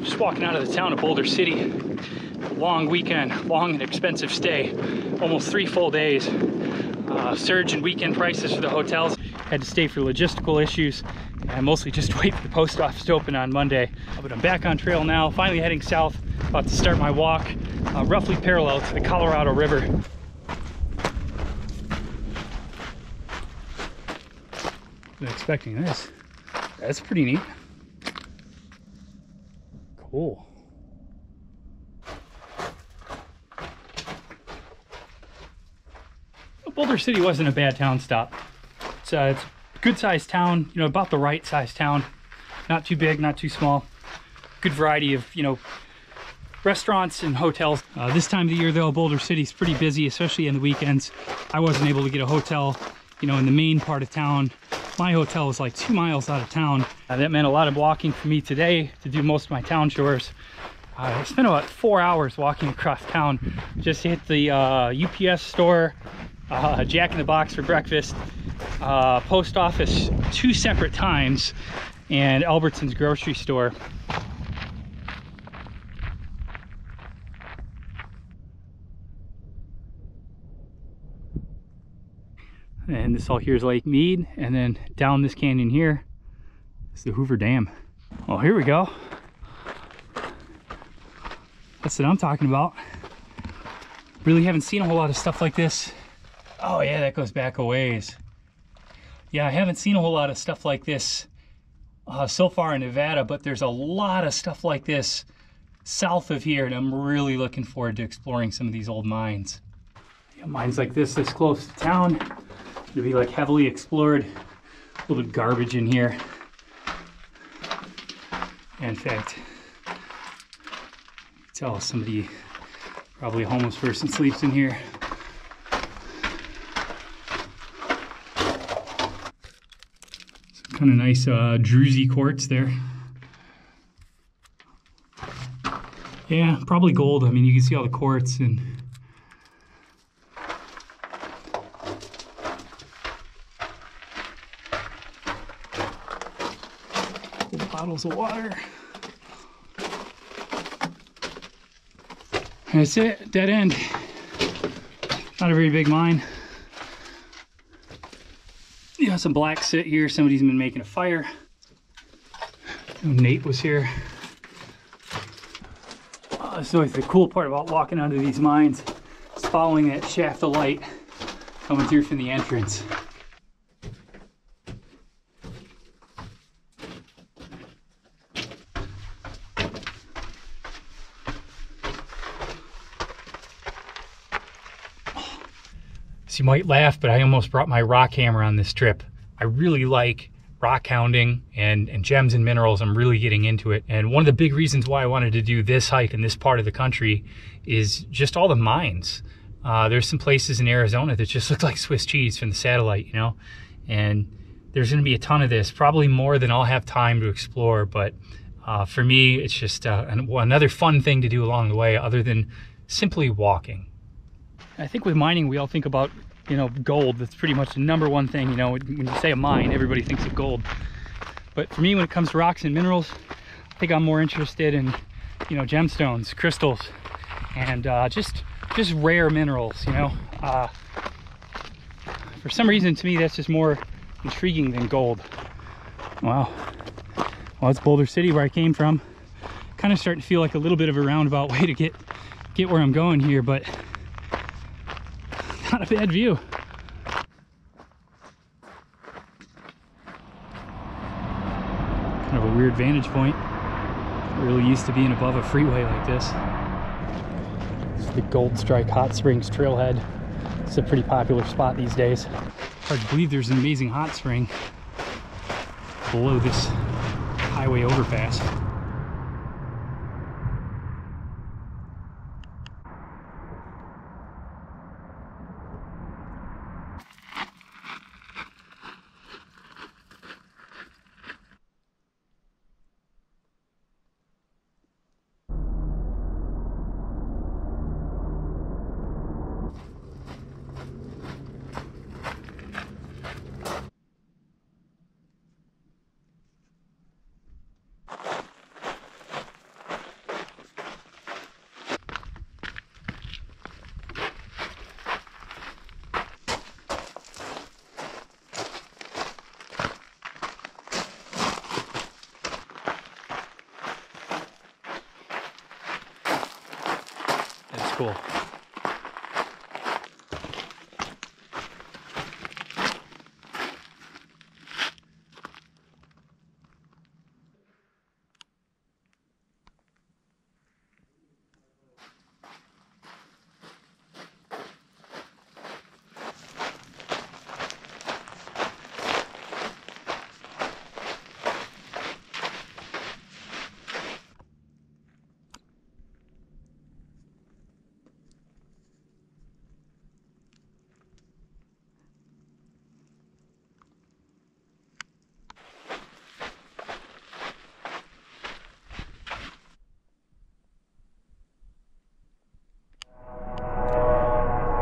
Just walking out of the town of Boulder City. Long weekend, long and expensive stay. Almost 3 full days. Surge in weekend prices for the hotels. Had to stay for logistical issues and mostly just wait for the post office to open on Monday. But I'm back on trail now, finally heading south, about to start my walk, roughly parallel to the Colorado River. Wasn't expecting this. That's pretty neat. Cool. Boulder City wasn't a bad town stop. It's a good sized town, you know, about the right sized town. Not too big, not too small. Good variety of, you know, restaurants and hotels. This time of the year though, Boulder City's pretty busy, especially in the weekends. I wasn't able to get a hotel, you know, in the main part of town. My hotel was like 2 miles out of town. That meant a lot of walking for me today to do most of my town chores. I spent about 4 hours walking across town just to hit the UPS store, Jack in the Box for breakfast, post office 2 separate times, and Albertson's grocery store. And this all here is Lake Mead, and then down this canyon here is the Hoover Dam. Well, here we go. That's what I'm talking about. Really haven't seen a whole lot of stuff like this. Oh yeah, that goes back a ways. Yeah, I haven't seen a whole lot of stuff like this so far in Nevada, but there's a lot of stuff like this south of here, and I'm really looking forward to exploring some of these old mines. Yeah, mines like this close to town. It'll be like heavily explored. A little bit of garbage in here. And in fact, you can tell somebody, probably a homeless person, sleeps in here. Some kind of nice druzy quartz there. Yeah, probably gold. I mean, you can see all the quartz and bottles of water. That's it, dead end. Not a very big mine. You got some black soot here. Somebody's been making a fire. Nate was here. That's always the cool part about walking onto these mines. It's following that shaft of light coming through from the entrance. You might laugh, but I almost brought my rock hammer on this trip. I really like rock hounding and gems and minerals. I'm really getting into it. And one of the big reasons why I wanted to do this hike in this part of the country is just all the mines. There's some places in Arizona that just look like Swiss cheese from the satellite, you know? And there's gonna be a ton of this, probably more than I'll have time to explore. But for me, it's just another fun thing to do along the way other than simply walking. I think with mining, we all think about, you know, gold. That's pretty much the #1 thing. You know, when you say a mine, everybody thinks of gold. But for me, when it comes to rocks and minerals, I think I'm more interested in, you know, gemstones, crystals, and just rare minerals, you know. For some reason, to me, that's just more intriguing than gold. Wow. Well, it's Boulder City, where I came from. Kind of starting to feel like a little bit of a roundabout way to get where I'm going here, but not a bad view. Kind of a weird vantage point. Really used to being above a freeway like this. This is the Gold Strike Hot Springs Trailhead. It's a pretty popular spot these days. Hard to believe there's an amazing hot spring below this highway overpass. cool.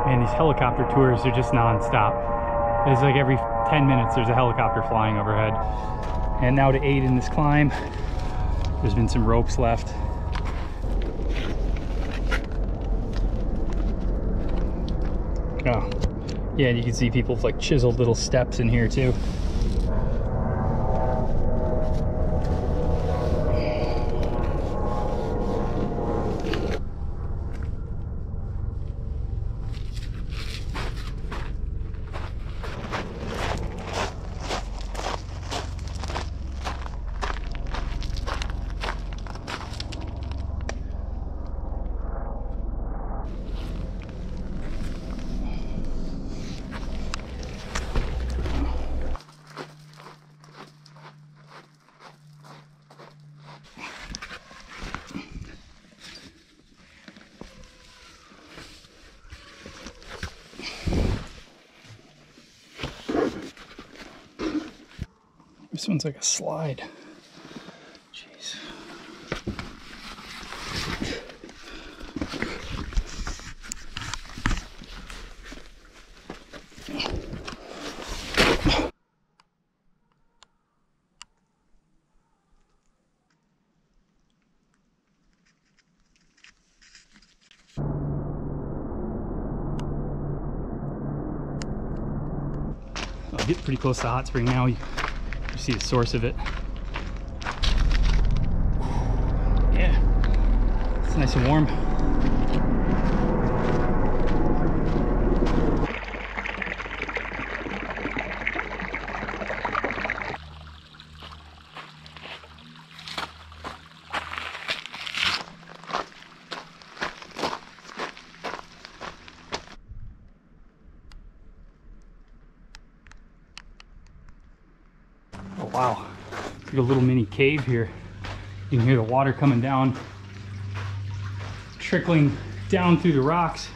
And these helicopter tours are just non-stop. It's like every 10 minutes there's a helicopter flying overhead. And now to aid in this climb, there's been some ropes left. Oh, yeah, and you can see people with like chiseled little steps in here too. This one's like a slide. Jeez. I'll get pretty close to Hot Spring now. You see the source of it. Yeah, it's nice and warm. Oh wow, it's like a little mini cave here. You can hear the water coming down, trickling down through the rocks.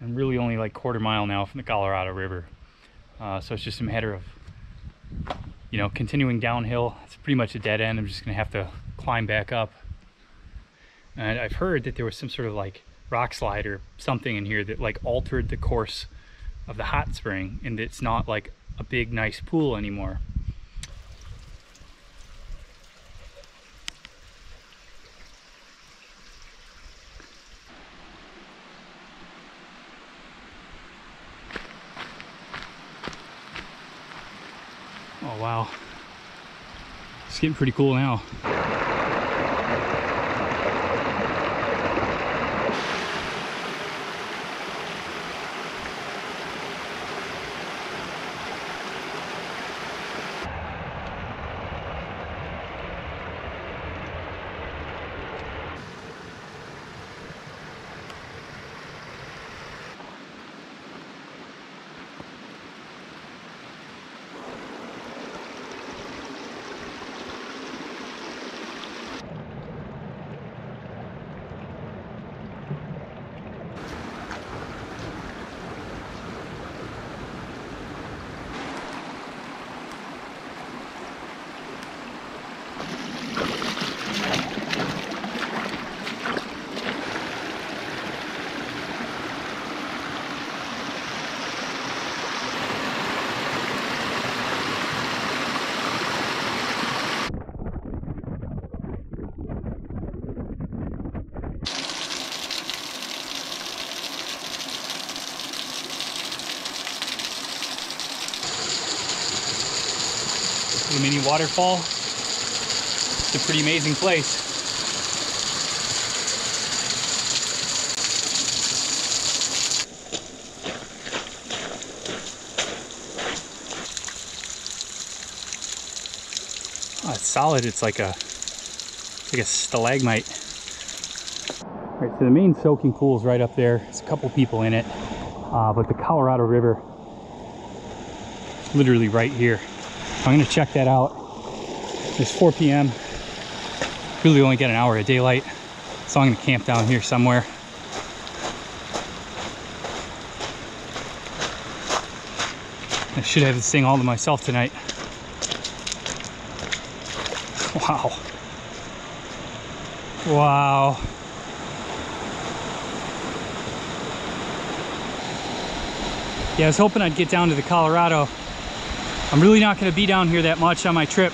I'm really only like quarter mile now from the Colorado River. So it's just a matter of, you know, continuing downhill. It's pretty much a dead end. I'm just gonna have to climb back up. And I've heard that there was some sort of like rock slide or something in here that like altered the course of the hot spring, and it's not like a big nice pool anymore. Oh wow, it's getting pretty cool now. The mini waterfall. It's a pretty amazing place. it's solid. It's like a stalagmite. All right, so the main soaking pool is right up there. There's a couple people in it, but the Colorado River is literally right here. I'm gonna check that out. It's 4 p.m. Really only get an hour of daylight, so I'm gonna camp down here somewhere. I should have this thing all to myself tonight. Wow. Wow. Yeah, I was hoping I'd get down to the Colorado. I'm really not going to be down here that much on my trip,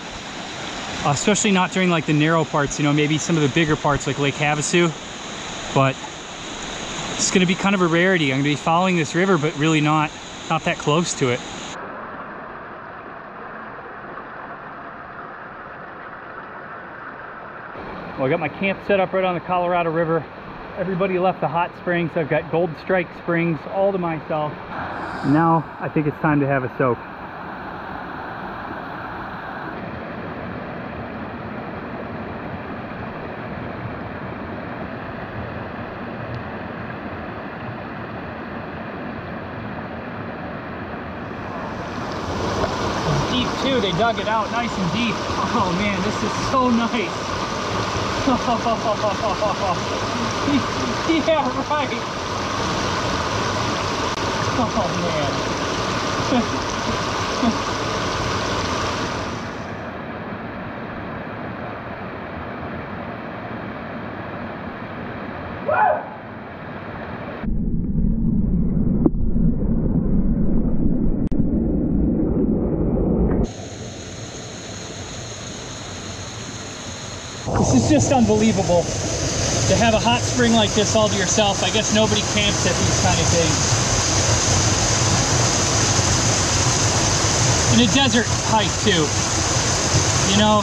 especially not during like the narrow parts, you know, maybe some of the bigger parts like Lake Havasu, but it's going to be kind of a rarity. I'm going to be following this river, but really not that close to it. Well, I got my camp set up right on the Colorado River. Everybody left the hot springs. I've got Gold Strike Springs all to myself. Now I think it's time to have a soak. It's deep too. They dug it out nice and deep. Oh man, this is so nice. Yeah, right. Oh man. This is just unbelievable to have a hot spring like this all to yourself. I guess nobody camps at these kind of things. In a desert hike too, you know.